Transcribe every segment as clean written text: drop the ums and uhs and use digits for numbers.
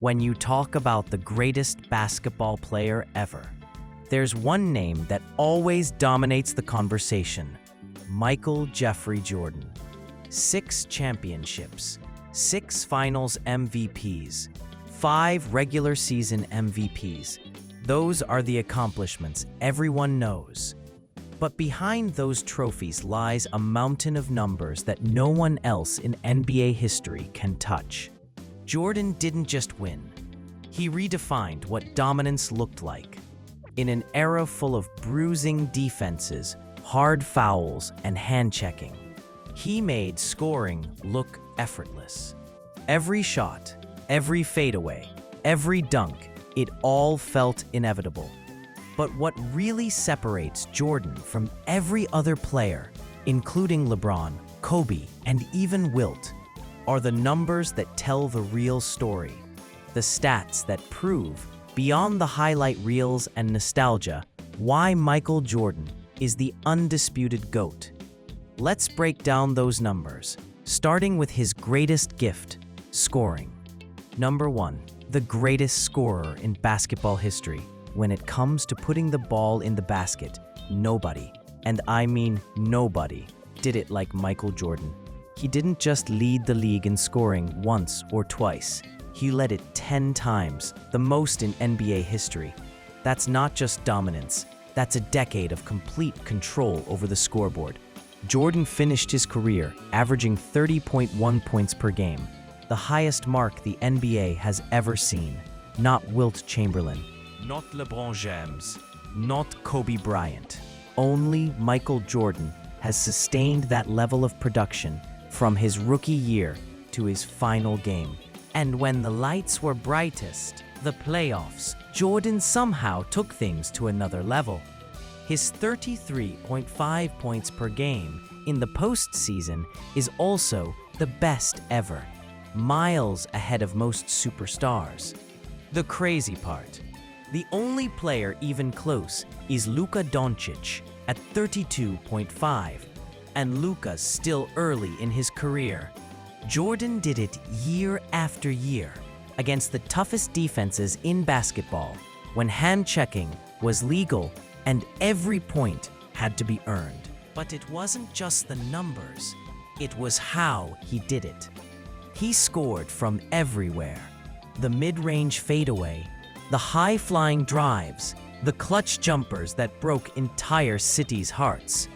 When you talk about the greatest basketball player ever, there's one name that always dominates the conversation: Michael Jeffrey Jordan. 6 championships, 6 finals MVPs, 5 regular season MVPs. Those are the accomplishments everyone knows. But behind those trophies lies a mountain of numbers that no one else in NBA history can touch. Jordan didn't just win. He redefined what dominance looked like. In an era full of bruising defenses, hard fouls, and hand-checking, he made scoring look effortless. Every shot, every fadeaway, every dunk, it all felt inevitable. But what really separates Jordan from every other player, including LeBron, Kobe, and even Wilt, are the numbers that tell the real story. The stats that prove, beyond the highlight reels and nostalgia, why Michael Jordan is the undisputed GOAT. Let's break down those numbers, starting with his greatest gift: scoring. Number 1, the greatest scorer in basketball history. When it comes to putting the ball in the basket, nobody, and I mean nobody, did it like Michael Jordan. He didn't just lead the league in scoring once or twice. He led it 10 times, the most in NBA history. That's not just dominance. That's a decade of complete control over the scoreboard. Jordan finished his career averaging 30.1 points per game, the highest mark the NBA has ever seen. Not Wilt Chamberlain, not LeBron James, not Kobe Bryant. Only Michael Jordan has sustained that level of production from his rookie year to his final game. And when the lights were brightest, the playoffs, Jordan somehow took things to another level. His 33.5 points per game in the postseason is also the best ever, miles ahead of most superstars. The crazy part: the only player even close is Luka Doncic at 32.5, and Luka's still early in his career. Jordan did it year after year against the toughest defenses in basketball, when hand-checking was legal and every point had to be earned. But it wasn't just the numbers, it was how he did it. He scored from everywhere: the mid-range fadeaway, the high-flying drives, the clutch jumpers that broke entire cities' hearts.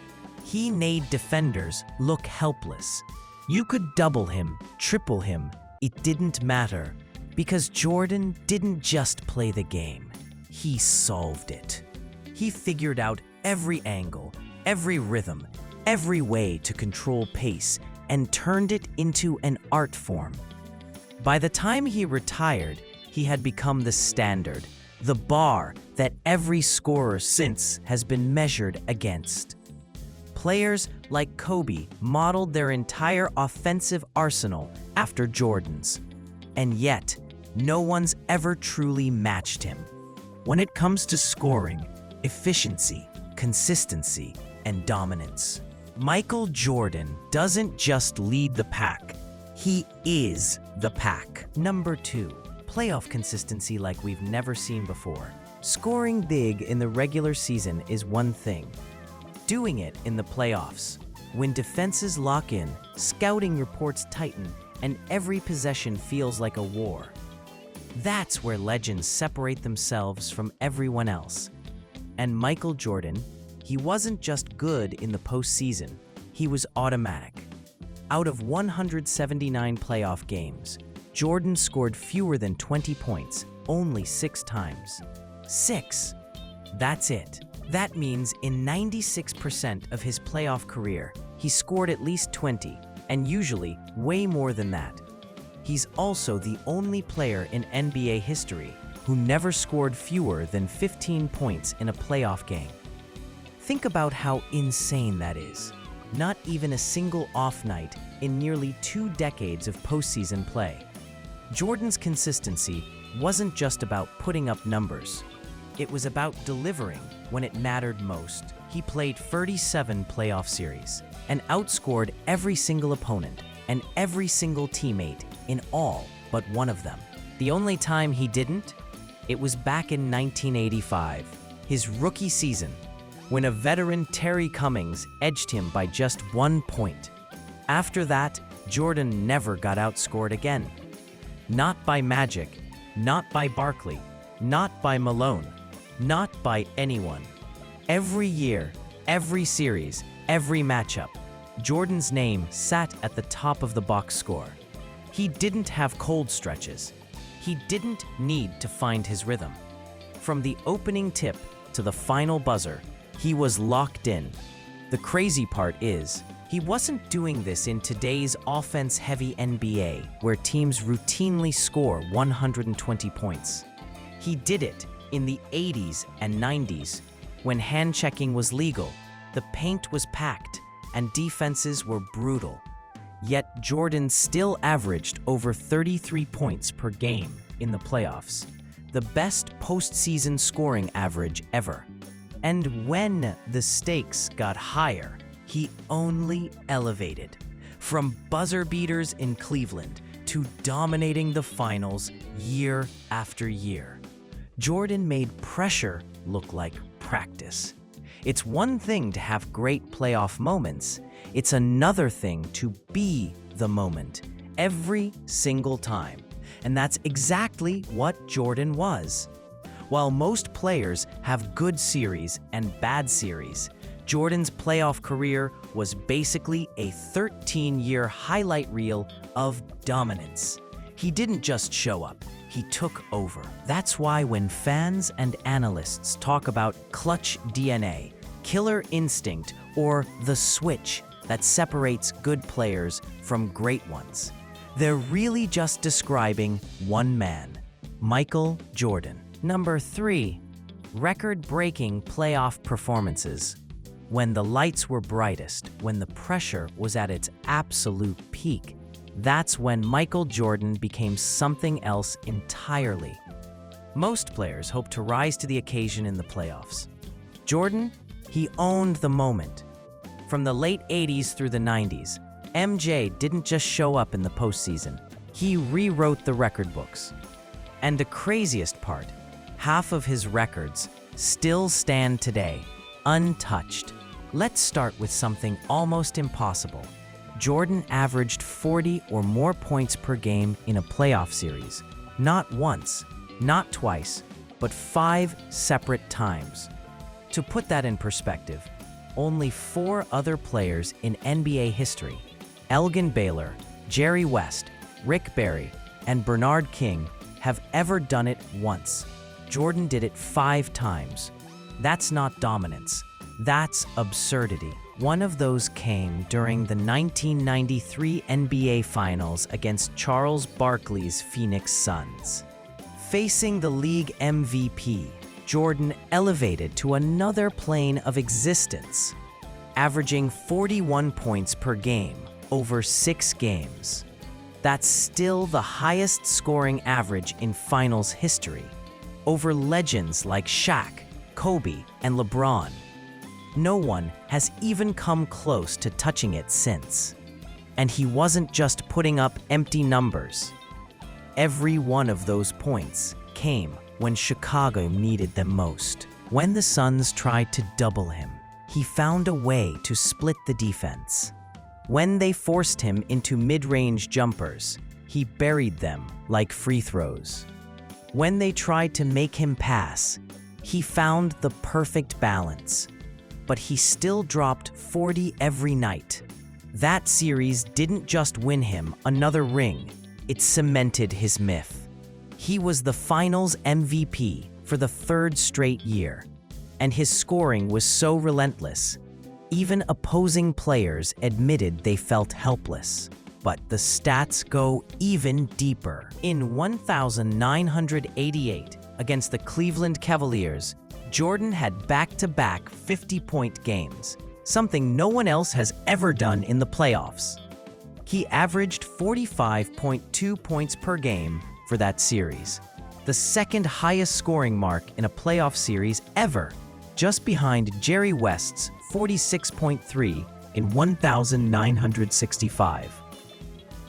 He made defenders look helpless. You could double him, triple him, it didn't matter, because Jordan didn't just play the game, he solved it. He figured out every angle, every rhythm, every way to control pace, and turned it into an art form. By the time he retired, he had become the standard, the bar that every scorer since has been measured against. Players like Kobe modeled their entire offensive arsenal after Jordan's, and yet no one's ever truly matched him. When it comes to scoring, efficiency, consistency, and dominance, Michael Jordan doesn't just lead the pack, he is the pack. Number 2, playoff consistency like we've never seen before. Scoring big in the regular season is one thing. Doing it in the playoffs, when defenses lock in, scouting reports tighten, and every possession feels like a war. That's where legends separate themselves from everyone else. And Michael Jordan, he wasn't just good in the postseason, he was automatic. Out of 179 playoff games, Jordan scored fewer than 20 points only 6 times. 6! That's it. That means in 96% of his playoff career, he scored at least 20, and usually way more than that. He's also the only player in NBA history who never scored fewer than 15 points in a playoff game. Think about how insane that is. Not even a single off night in nearly 2 decades of postseason play. Jordan's consistency wasn't just about putting up numbers. It was about delivering when it mattered most. He played 37 playoff series and outscored every single opponent and every single teammate in all but one of them. The only time he didn't? It was back in 1985, his rookie season, when a veteran Terry Cummings edged him by just 1 point. After that, Jordan never got outscored again. Not by Magic, not by Barkley, not by Malone, not by anyone. Every year, every series, every matchup, Jordan's name sat at the top of the box score. He didn't have cold stretches. He didn't need to find his rhythm. From the opening tip to the final buzzer, he was locked in. The crazy part is, he wasn't doing this in today's offense-heavy NBA, where teams routinely score 120 points. He did it in the 80s and 90s, when hand-checking was legal, the paint was packed, and defenses were brutal. Yet Jordan still averaged over 33 points per game in the playoffs, the best postseason scoring average ever. And when the stakes got higher, he only elevated. From buzzer beaters in Cleveland to dominating the finals year after year, Jordan made pressure look like practice. It's one thing to have great playoff moments. It's another thing to be the moment every single time. And that's exactly what Jordan was. While most players have good series and bad series, Jordan's playoff career was basically a 13-year highlight reel of dominance. He didn't just show up, he took over. That's why when fans and analysts talk about clutch DNA, killer instinct, or the switch that separates good players from great ones, they're really just describing one man, Michael Jordan. Number 3, record-breaking playoff performances. When the lights were brightest, when the pressure was at its absolute peak, that's when Michael Jordan became something else entirely. Most players hope to rise to the occasion in the playoffs. Jordan, he owned the moment. From the late 80s through the 90s, MJ didn't just show up in the postseason. He rewrote the record books. And the craziest part, half of his records still stand today, untouched. Let's start with something almost impossible. Jordan averaged 40 or more points per game in a playoff series. Not once, not twice, but 5 separate times. To put that in perspective, only 4 other players in NBA history, Elgin Baylor, Jerry West, Rick Barry, and Bernard King, have ever done it once. Jordan did it 5 times. That's not dominance. That's absurdity. One of those came during the 1993 NBA Finals against Charles Barkley's Phoenix Suns. Facing the league MVP, Jordan elevated to another plane of existence, averaging 41 points per game over 6 games. That's still the highest scoring average in finals history, over legends like Shaq, Kobe, and LeBron. No one has even come close to touching it since. And he wasn't just putting up empty numbers. Every one of those points came when Chicago needed them most. When the Suns tried to double him, he found a way to split the defense. When they forced him into mid-range jumpers, he buried them like free throws. When they tried to make him pass, he found the perfect balance. But he still dropped 40 every night. That series didn't just win him another ring, it cemented his myth. He was the finals MVP for the 3rd straight year, and his scoring was so relentless, even opposing players admitted they felt helpless. But the stats go even deeper. In 1988, against the Cleveland Cavaliers, Jordan had back-to-back 50-point games, something no one else has ever done in the playoffs. He averaged 45.2 points per game for that series, the second highest scoring mark in a playoff series ever, just behind Jerry West's 46.3 in 1965.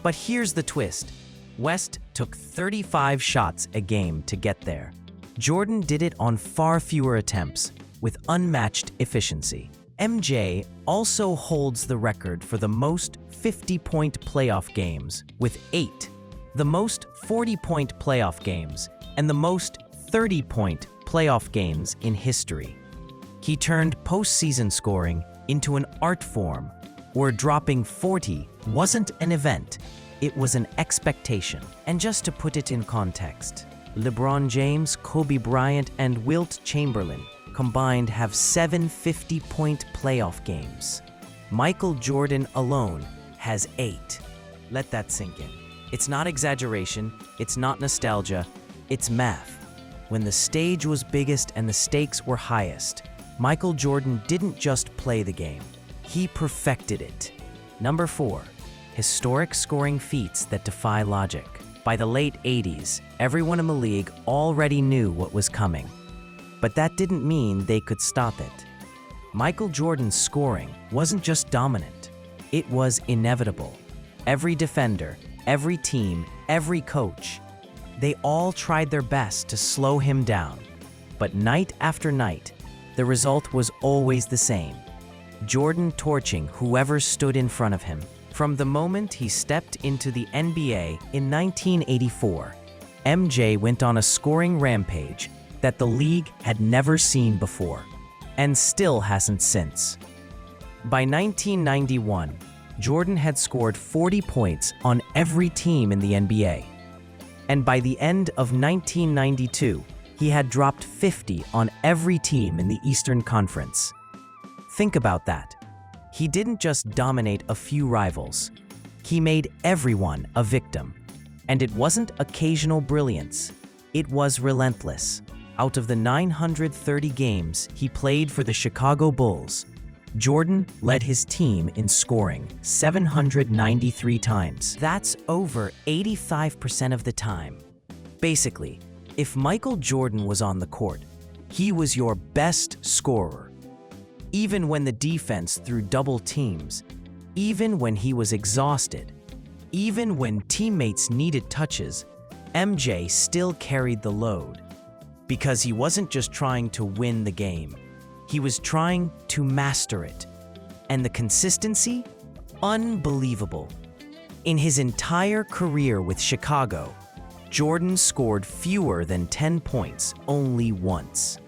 But here's the twist. West took 35 shots a game to get there. Jordan did it on far fewer attempts, with unmatched efficiency. MJ also holds the record for the most 50-point playoff games, with 8, the most 40-point playoff games, and the most 30-point playoff games in history. He turned postseason scoring into an art form, where dropping 40 wasn't an event, it was an expectation. And just to put it in context, LeBron James, Kobe Bryant, and Wilt Chamberlain combined have 7 50-point playoff games. Michael Jordan alone has 8. Let that sink in. It's not exaggeration, it's not nostalgia, it's math. When the stage was biggest and the stakes were highest, Michael Jordan didn't just play the game, he perfected it. Number 4. Historic scoring feats that defy logic. By the late 80s, everyone in the league already knew what was coming. But that didn't mean they could stop it. Michael Jordan's scoring wasn't just dominant, it was inevitable. Every defender, every team, every coach, they all tried their best to slow him down. But night after night, the result was always the same. Jordan torching whoever stood in front of him. From the moment he stepped into the NBA in 1984, MJ went on a scoring rampage that the league had never seen before, and still hasn't since. By 1991, Jordan had scored 40 points on every team in the NBA. And by the end of 1992, he had dropped 50 on every team in the Eastern Conference. Think about that. He didn't just dominate a few rivals. He made everyone a victim. And it wasn't occasional brilliance. It was relentless. Out of the 930 games he played for the Chicago Bulls, Jordan led his team in scoring 793 times. That's over 85% of the time. Basically, if Michael Jordan was on the court, he was your best scorer. Even when the defense threw double teams, even when he was exhausted, even when teammates needed touches, MJ still carried the load. Because he wasn't just trying to win the game, he was trying to master it. And the consistency? Unbelievable. In his entire career with Chicago, Jordan scored fewer than 10 points only once.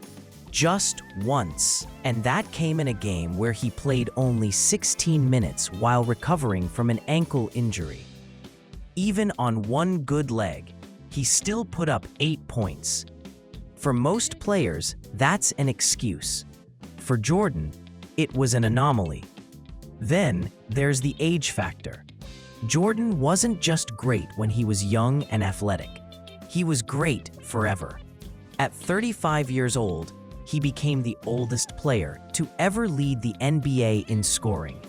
Just once. And that came in a game where he played only 16 minutes while recovering from an ankle injury. Even on one good leg, he still put up 8 points. For most players, that's an excuse. For Jordan, it was an anomaly. Then there's the age factor. Jordan wasn't just great when he was young and athletic. He was great forever. At 35 years old, he became the oldest player to ever lead the NBA in scoring,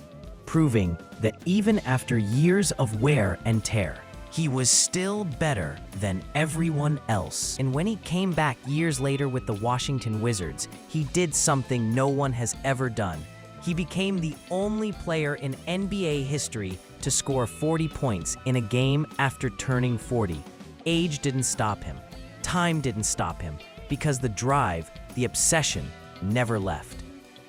proving that even after years of wear and tear, he was still better than everyone else. And when he came back years later with the Washington Wizards, he did something no one has ever done. He became the only player in NBA history to score 40 points in a game after turning 40. Age didn't stop him. Time didn't stop him, because the drive, the obsession, never left.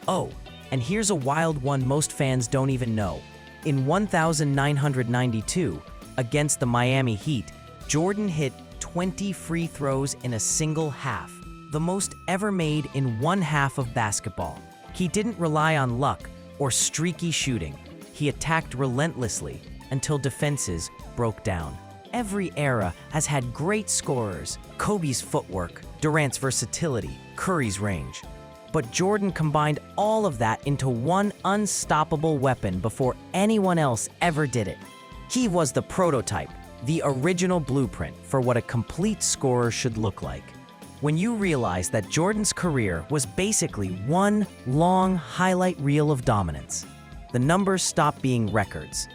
Oh, and here's a wild one most fans don't even know. In 1992, against the Miami Heat, Jordan hit 20 free throws in a single half, the most ever made in one half of basketball. He didn't rely on luck or streaky shooting. He attacked relentlessly until defenses broke down. Every era has had great scorers: Kobe's footwork, Durant's versatility, Curry's range. But Jordan combined all of that into one unstoppable weapon before anyone else ever did it. He was the prototype, the original blueprint for what a complete scorer should look like. When you realize that Jordan's career was basically one long highlight reel of dominance, the numbers stop being records.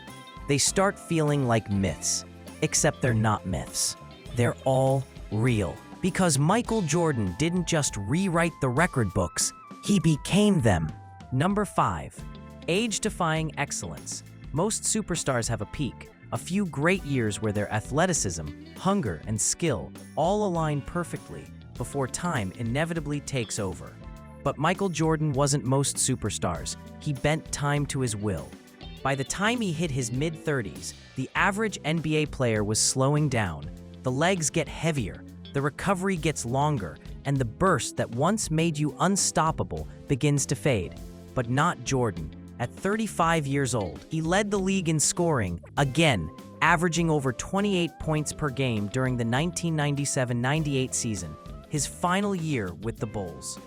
They start feeling like myths, except they're not myths. They're all real. Because Michael Jordan didn't just rewrite the record books, he became them. Number 5. Age-defying excellence. Most superstars have a peak, A few great years where their athleticism, hunger, and skill all align perfectly before time inevitably takes over. But Michael Jordan wasn't most superstars. He bent time to his will. By the time he hit his mid-30s, the average NBA player was slowing down. The legs get heavier, the recovery gets longer, and the burst that once made you unstoppable begins to fade. But not Jordan. At 35 years old, he led the league in scoring, again, averaging over 28 points per game during the 1997-98 season, his final year with the Bulls.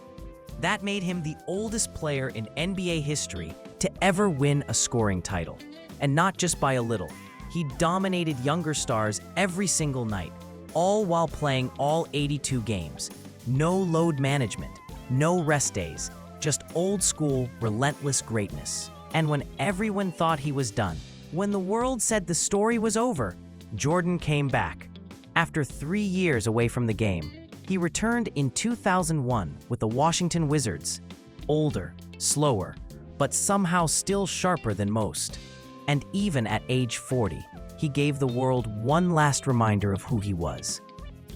That made him the oldest player in NBA history to ever win a scoring title. And not just by a little. He dominated younger stars every single night, all while playing all 82 games. No load management, no rest days, just old-school, relentless greatness. And when everyone thought he was done, when the world said the story was over, Jordan came back. After 3 years away from the game, he returned in 2001 with the Washington Wizards. Older, slower, but somehow still sharper than most. And even at age 40, he gave the world one last reminder of who he was.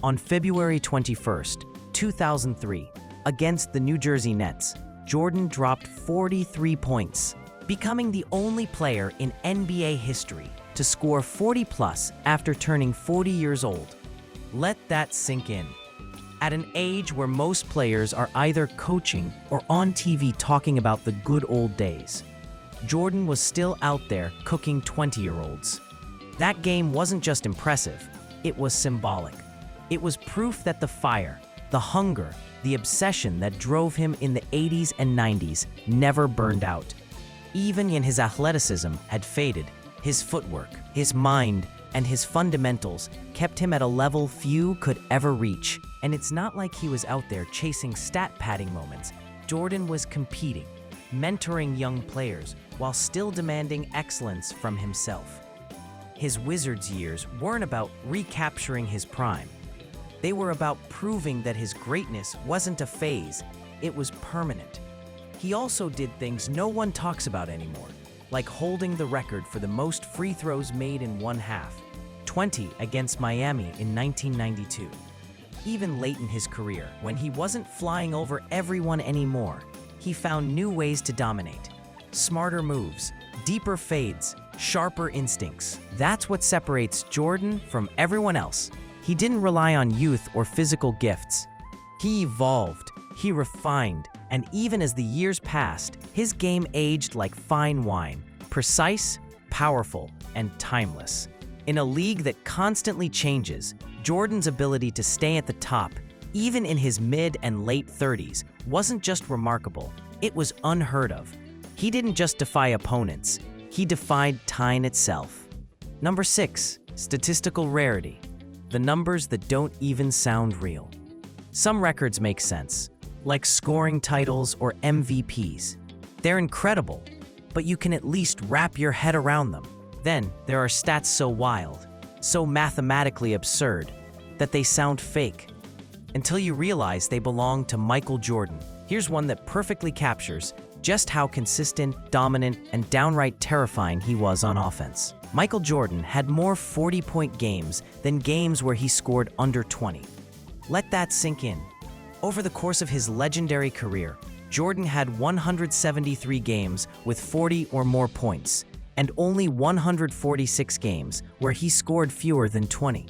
On February 21st, 2003, against the New Jersey Nets, Jordan dropped 43 points, becoming the only player in NBA history to score 40-plus after turning 40 years old. Let that sink in. At an age where most players are either coaching or on TV talking about the good old days, Jordan was still out there cooking 20-year-olds. That game wasn't just impressive, it was symbolic. It was proof that the fire, the hunger, the obsession that drove him in the 80s and 90s never burned out. Even when his athleticism had faded, his footwork, his mind, and his fundamentals kept him at a level few could ever reach. And it's not like he was out there chasing stat-padding moments. Jordan was competing, mentoring young players, while still demanding excellence from himself. His Wizards years weren't about recapturing his prime. They were about proving that his greatness wasn't a phase, it was permanent. He also did things no one talks about anymore, like holding the record for the most free throws made in one half, 20 against Miami in 1992. Even late in his career, when he wasn't flying over everyone anymore, he found new ways to dominate. Smarter moves, deeper fades, sharper instincts. That's what separates Jordan from everyone else. He didn't rely on youth or physical gifts. He evolved, he refined, and even as the years passed, his game aged like fine wine, precise, powerful, and timeless. In a league that constantly changes, Jordan's ability to stay at the top, even in his mid and late 30s, wasn't just remarkable, it was unheard of. He didn't just defy opponents, he defied time itself. Number 6, statistical rarity. The numbers that don't even sound real. Some records make sense, like scoring titles or MVPs. They're incredible, but you can at least wrap your head around them. Then there are stats so wild, so mathematically absurd, that they sound fake, until you realize they belong to Michael Jordan. Here's one that perfectly captures just how consistent, dominant, and downright terrifying he was on offense. Michael Jordan had more 40-point games than games where he scored under 20. Let that sink in. Over the course of his legendary career, Jordan had 173 games with 40 or more points, and only 146 games where he scored fewer than 20.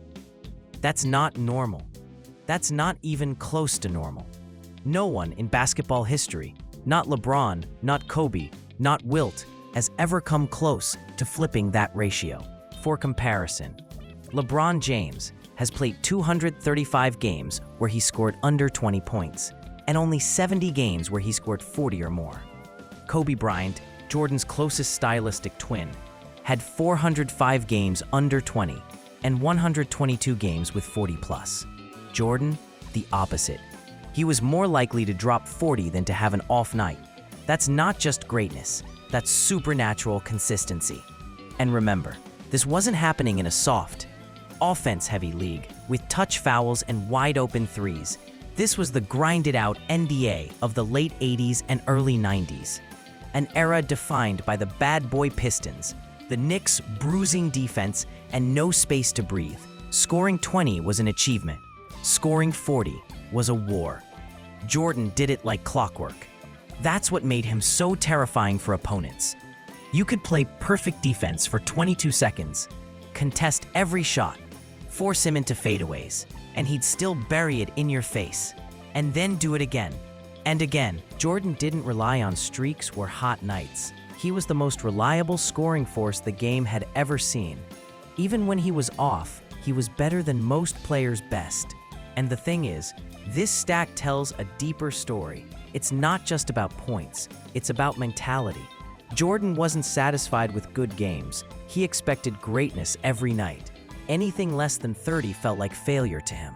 That's not normal. That's not even close to normal. No one in basketball history, not LeBron, not Kobe, not Wilt, has ever come close to flipping that ratio. For comparison, LeBron James has played 235 games where he scored under 20 points, and only 70 games where he scored 40 or more. Kobe Bryant, Jordan's closest stylistic twin, had 405 games under 20 and 122 games with 40-plus. Jordan, the opposite. He was more likely to drop 40 than to have an off night. That's not just greatness, that's supernatural consistency. And remember, this wasn't happening in a soft, offense-heavy league with touch fouls and wide-open threes. This was the grinded-out NBA of the late 80s and early 90s, an era defined by the bad boy Pistons, The Knicks' bruising defense and no space to breathe. Scoring 20 was an achievement. Scoring 40 was a war. Jordan did it like clockwork. That's what made him so terrifying for opponents. You could play perfect defense for 22 seconds, contest every shot, force him into fadeaways, and he'd still bury it in your face. And then do it again. And again. Jordan didn't rely on streaks or hot nights. He was the most reliable scoring force the game had ever seen. Even when he was off, he was better than most players' best. And the thing is, this stat tells a deeper story. It's not just about points, it's about mentality. Jordan wasn't satisfied with good games. He expected greatness every night. Anything less than 30 felt like failure to him.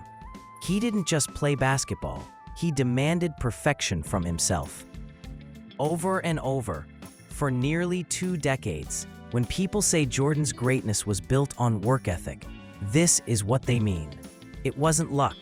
He didn't just play basketball, he demanded perfection from himself. Over and over, for nearly 2 decades, when people say Jordan's greatness was built on work ethic, this is what they mean. It wasn't luck.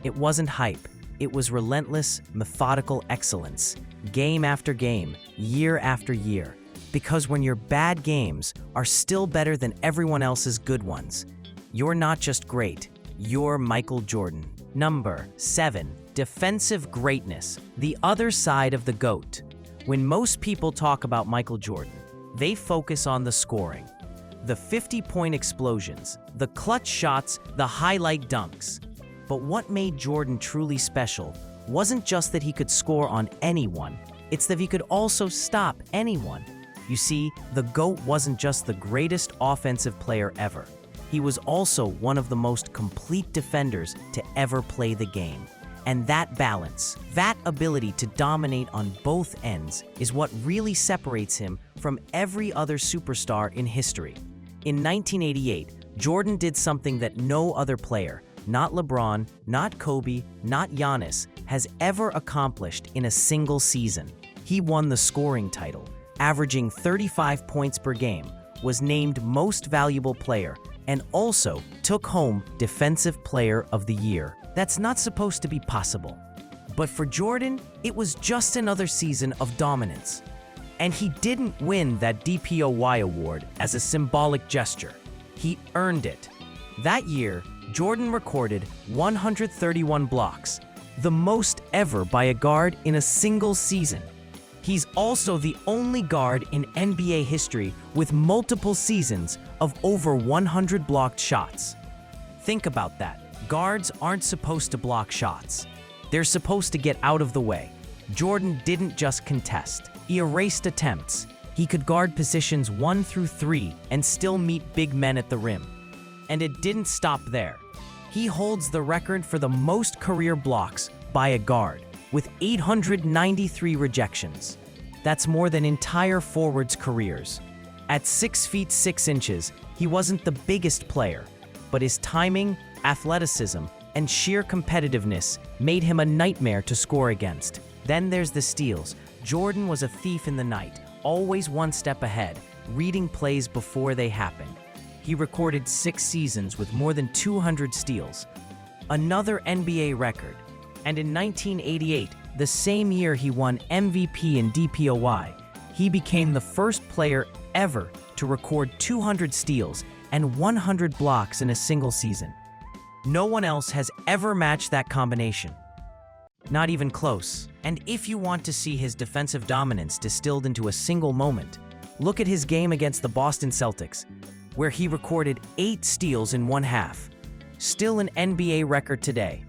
It wasn't hype. It was relentless, methodical excellence, game after game, year after year. Because when your bad games are still better than everyone else's good ones, you're not just great, you're Michael Jordan. Number 7. Defensive greatness, the other side of the GOAT. When most people talk about Michael Jordan, they focus on the scoring. The 50-point explosions, the clutch shots, the highlight dunks. But what made Jordan truly special wasn't just that he could score on anyone, it's that he could also stop anyone. You see, the GOAT wasn't just the greatest offensive player ever. He was also one of the most complete defenders to ever play the game. And that balance, that ability to dominate on both ends, is what really separates him from every other superstar in history. In 1988, Jordan did something that no other player, not LeBron, not Kobe, not Giannis, has ever accomplished in a single season. He won the scoring title, averaging 35 points per game, was named Most Valuable Player, and also took home Defensive Player of the Year. That's not supposed to be possible. But for Jordan, it was just another season of dominance. And he didn't win that DPOY award as a symbolic gesture. He earned it. That year, Jordan recorded 131 blocks, the most ever by a guard in a single season. He's also the only guard in NBA history with multiple seasons of over 100 blocked shots. Think about that. Guards aren't supposed to block shots. They're supposed to get out of the way. Jordan didn't just contest. He erased attempts. He could guard positions 1 through 3 and still meet big men at the rim. And it didn't stop there. He holds the record for the most career blocks by a guard, with 893 rejections. That's more than entire forwards' careers. At 6 feet 6 inches, he wasn't the biggest player, but his timing, athleticism, and sheer competitiveness made him a nightmare to score against. Then there's the steals. Jordan was a thief in the night, always one step ahead, reading plays before they happened. He recorded 6 seasons with more than 200 steals, another NBA record. And in 1988, the same year he won MVP in DPOY, he became the first player ever to record 200 steals and 100 blocks in a single season. No one else has ever matched that combination. Not even close. And if you want to see his defensive dominance distilled into a single moment, look at his game against the Boston Celtics, where he recorded 8 steals in one half. Still an NBA record today.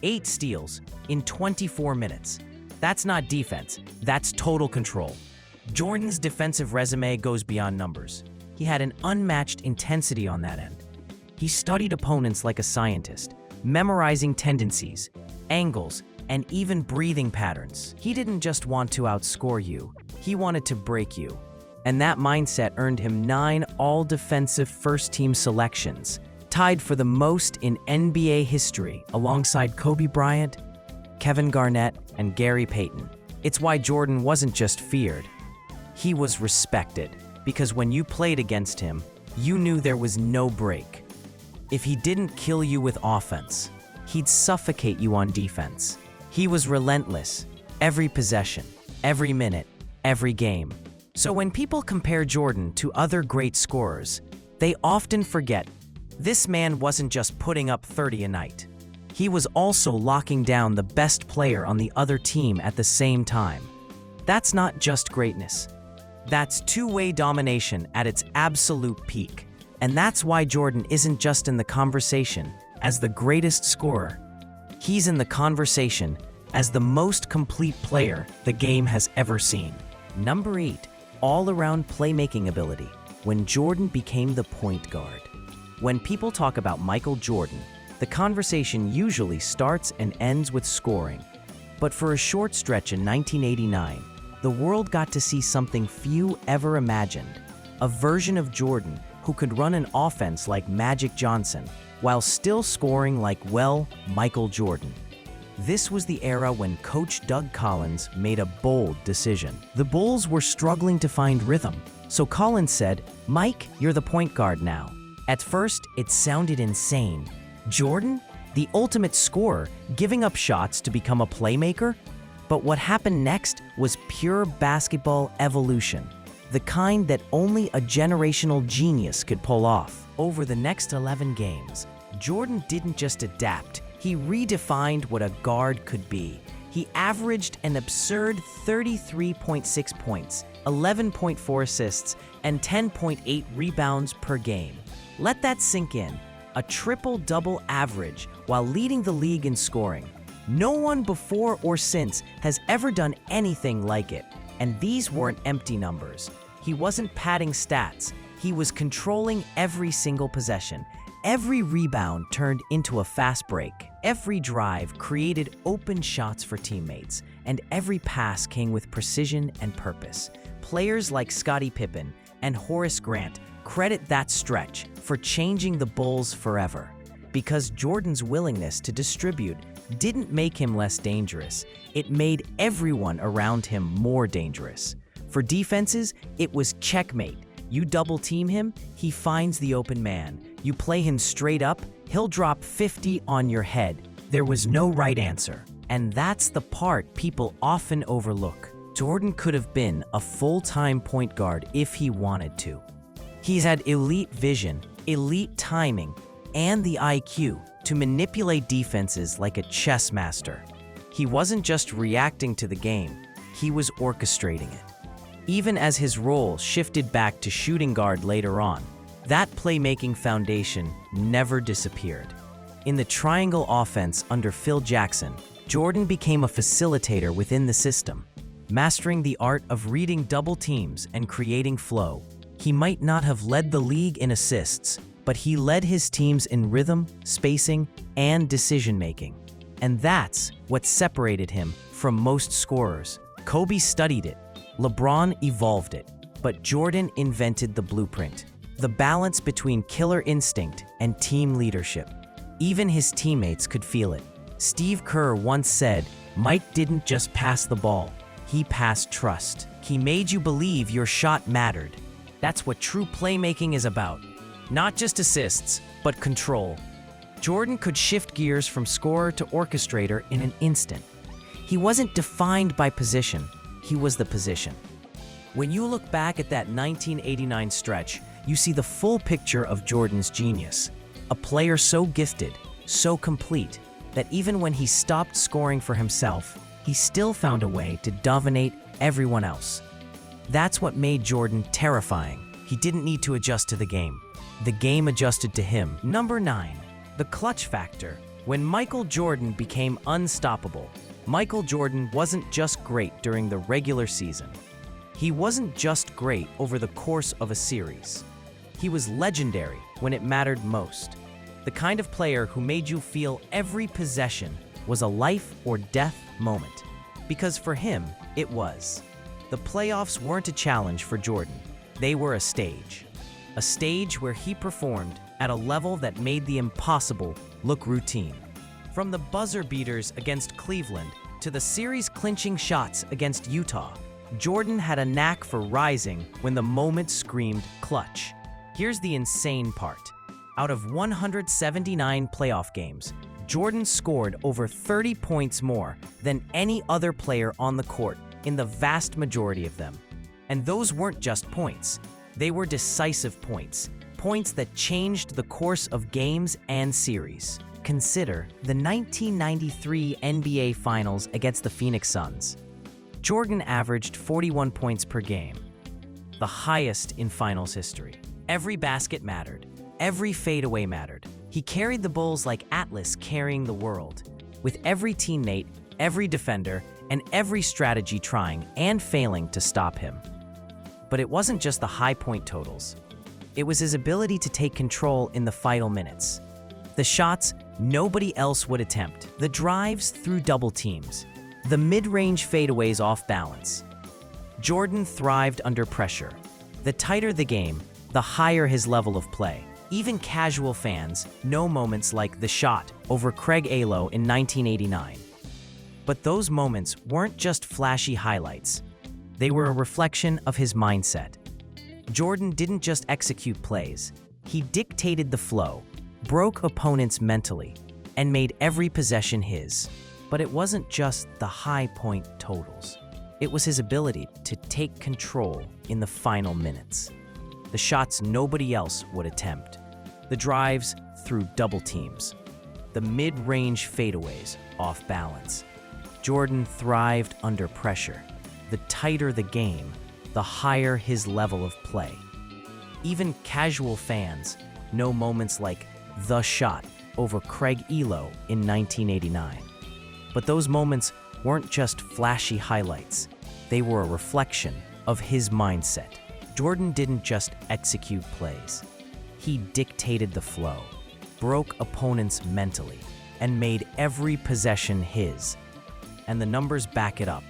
8 steals in 24 minutes. That's not defense, that's total control. Jordan's defensive resume goes beyond numbers. He had an unmatched intensity on that end. He studied opponents like a scientist, memorizing tendencies, angles, and even breathing patterns. He didn't just want to outscore you, he wanted to break you. And that mindset earned him 9 all-defensive first-team selections, tied for the most in NBA history, alongside Kobe Bryant, Kevin Garnett, and Gary Payton. It's why Jordan wasn't just feared. He was respected, because when you played against him, you knew there was no break. If he didn't kill you with offense, he'd suffocate you on defense. He was relentless, every possession, every minute, every game. So when people compare Jordan to other great scorers, they often forget this man wasn't just putting up 30 a night. He was also locking down the best player on the other team at the same time. That's not just greatness. That's two-way domination at its absolute peak. And that's why Jordan isn't just in the conversation as the greatest scorer. He's in the conversation as the most complete player the game has ever seen. Number 8, all-around playmaking ability. When Jordan became the point guard. When people talk about Michael Jordan, the conversation usually starts and ends with scoring. But for a short stretch in 1989, the world got to see something few ever imagined. A version of Jordan who could run an offense like Magic Johnson while still scoring like, well, Michael Jordan. This was the era when Coach Doug Collins made a bold decision. The Bulls were struggling to find rhythm, so Collins said, "Mike, you're the point guard now." At first, it sounded insane. Jordan, the ultimate scorer, giving up shots to become a playmaker? But what happened next was pure basketball evolution, the kind that only a generational genius could pull off. Over the next 11 games, Jordan didn't just adapt, he redefined what a guard could be. He averaged an absurd 33.6 points, 11.4 assists, and 10.8 rebounds per game. Let that sink in. A triple-double average while leading the league in scoring. No one before or since has ever done anything like it. And these weren't empty numbers. He wasn't padding stats. He was controlling every single possession. Every rebound turned into a fast break. Every drive created open shots for teammates. And every pass came with precision and purpose. Players like Scottie Pippen and Horace Grant credit that stretch for changing the Bulls forever. Because Jordan's willingness to distribute didn't make him less dangerous. It made everyone around him more dangerous. For defenses, it was checkmate. You double team him, he finds the open man. You play him straight up, he'll drop 50 on your head. There was no right answer. And that's the part people often overlook. Jordan could have been a full-time point guard if he wanted to. He's had elite vision, elite timing, and the IQ to manipulate defenses like a chess master. He wasn't just reacting to the game, he was orchestrating it. Even as his role shifted back to shooting guard later on, that playmaking foundation never disappeared. In the triangle offense under Phil Jackson, Jordan became a facilitator within the system, mastering the art of reading double teams and creating flow. He might not have led the league in assists, but he led his teams in rhythm, spacing, and decision-making. And that's what separated him from most scorers. Kobe studied it, LeBron evolved it, but Jordan invented the blueprint. The balance between killer instinct and team leadership. Even his teammates could feel it. Steve Kerr once said, "Mike didn't just pass the ball, he passed trust. He made you believe your shot mattered." That's what true playmaking is about. Not just assists, but control. Jordan could shift gears from scorer to orchestrator in an instant. He wasn't defined by position, he was the position. When you look back at that 1989 stretch, you see the full picture of Jordan's genius. A player so gifted, so complete, that even when he stopped scoring for himself, he still found a way to dominate everyone else. That's what made Jordan terrifying. He didn't need to adjust to the game. The game adjusted to him. Number 9, the clutch factor. When Michael Jordan became unstoppable, Michael Jordan wasn't just great during the regular season. He wasn't just great over the course of a series. He was legendary when it mattered most. The kind of player who made you feel every possession was a life or death moment. Because for him, it was. The playoffs weren't a challenge for Jordan. They were a stage. A stage where he performed at a level that made the impossible look routine. From the buzzer beaters against Cleveland to the series-clinching shots against Utah, Jordan had a knack for rising when the moment screamed clutch. Here's the insane part. Out of 179 playoff games, Jordan scored over 30 points more than any other player on the court in the vast majority of them. And those weren't just points. They were decisive points, points that changed the course of games and series. Consider the 1993 NBA Finals against the Phoenix Suns. Jordan averaged 41 points per game, the highest in finals history. Every basket mattered. Every fadeaway mattered. He carried the Bulls like Atlas carrying the world, with every teammate, every defender, and every strategy trying and failing to stop him. But it wasn't just the high point totals. It was his ability to take control in the final minutes. The shots nobody else would attempt, the drives through double teams, the mid-range fadeaways off balance. Jordan thrived under pressure. The tighter the game, the higher his level of play. Even casual fans know moments like the shot over Craig Alo in 1989. But those moments weren't just flashy highlights. They were a reflection of his mindset. Jordan didn't just execute plays. He dictated the flow, broke opponents mentally, and made every possession his. But it wasn't just the high point totals. It was his ability to take control in the final minutes. The shots nobody else would attempt. The drives through double teams. The mid-range fadeaways off balance. Jordan thrived under pressure. The tighter the game, the higher his level of play. Even casual fans know moments like the shot over Craig Elo in 1989. But those moments weren't just flashy highlights. They were a reflection of his mindset. Jordan didn't just execute plays. He dictated the flow, broke opponents mentally, and made every possession his. And the numbers back it up.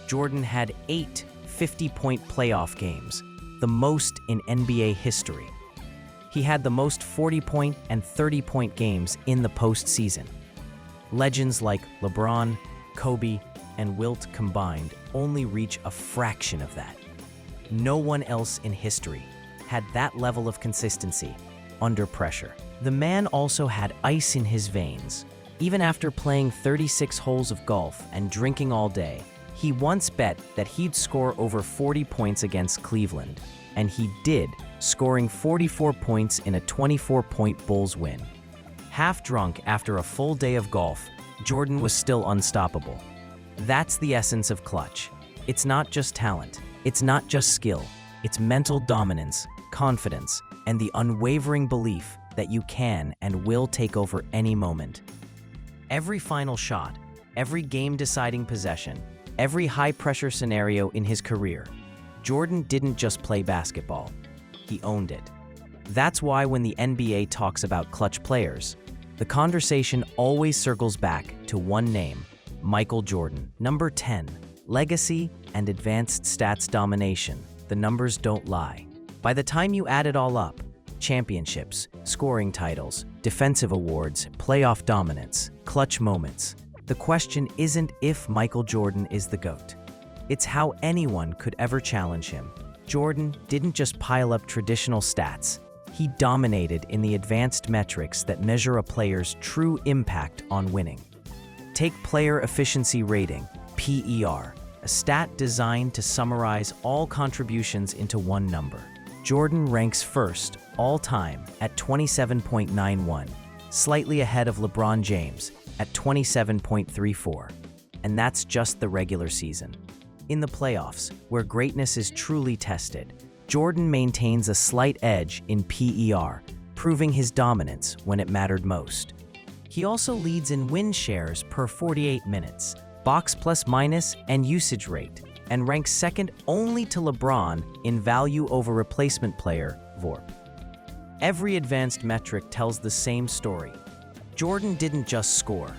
Jordan had 8 50-point playoff games, the most in NBA history. He had the most 40-point and 30-point games in the postseason. Legends like LeBron, Kobe, and Wilt combined only reach a fraction of that. No one else in history had that level of consistency under pressure. The man also had ice in his veins. Even after playing 36 holes of golf and drinking all day, he once bet that he'd score over 40 points against Cleveland, and he did, scoring 44 points in a 24-point Bulls win. Half drunk after a full day of golf, Jordan was still unstoppable. That's the essence of clutch. It's not just talent. It's not just skill. It's mental dominance, confidence, and the unwavering belief that you can and will take over any moment. Every final shot, every game-deciding possession, every high-pressure scenario in his career, Jordan didn't just play basketball. He owned it. That's why when the NBA talks about clutch players, the conversation always circles back to one name, Michael Jordan. Number 10, legacy and advanced stats domination. The numbers don't lie. By the time you add it all up, championships, scoring titles, defensive awards, playoff dominance, clutch moments, the question isn't if Michael Jordan is the GOAT. It's how anyone could ever challenge him. Jordan didn't just pile up traditional stats. He dominated in the advanced metrics that measure a player's true impact on winning. Take player efficiency rating, PER, a stat designed to summarize all contributions into one number. Jordan ranks first all time at 27.91, slightly ahead of LeBron James at 27.34. And that's just the regular season. In the playoffs, where greatness is truly tested, Jordan maintains a slight edge in PER, proving his dominance when it mattered most. He also leads in win shares per 48 minutes, box plus minus, and usage rate, and ranks second only to LeBron in value over replacement player, VORP. Every advanced metric tells the same story. Jordan didn't just score.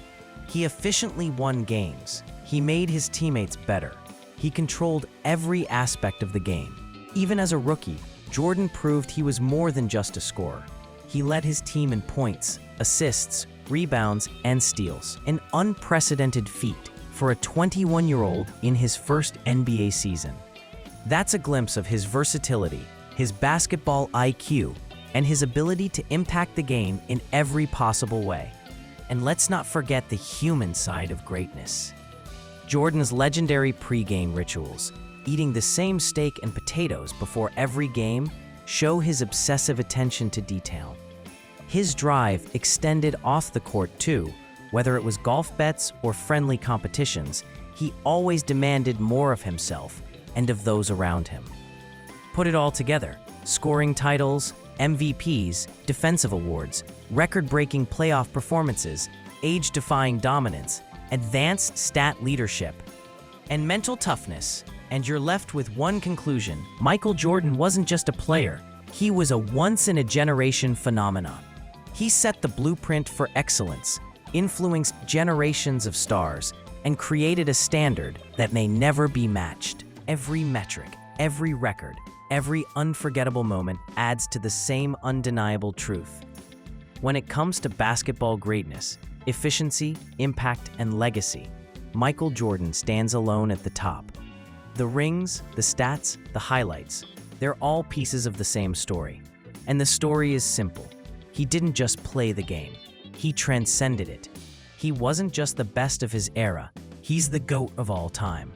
He efficiently won games. He made his teammates better. He controlled every aspect of the game. Even as a rookie, Jordan proved he was more than just a scorer. He led his team in points, assists, rebounds, and steals, an unprecedented feat for a 21-year-old in his first NBA season. That's a glimpse of his versatility, his basketball IQ, and his ability to impact the game in every possible way. And let's not forget the human side of greatness. Jordan's legendary pre-game rituals, eating the same steak and potatoes before every game show his obsessive attention to detail. His drive extended off the court too. Whether it was golf bets or friendly competitions, he always demanded more of himself and of those around him. Put it all together: scoring titles, MVPs, defensive awards, record-breaking playoff performances, age-defying dominance, advanced stat leadership, and mental toughness. And you're left with one conclusion: Michael Jordan wasn't just a player, he was a once-in-a-generation phenomenon. He set the blueprint for excellence, influenced generations of stars, and created a standard that may never be matched. Every metric, every record, every unforgettable moment adds to the same undeniable truth. When it comes to basketball greatness, efficiency, impact, and legacy, Michael Jordan stands alone at the top. The rings, the stats, the highlights, they're all pieces of the same story. And the story is simple. He didn't just play the game, he transcended it. He wasn't just the best of his era, he's the GOAT of all time.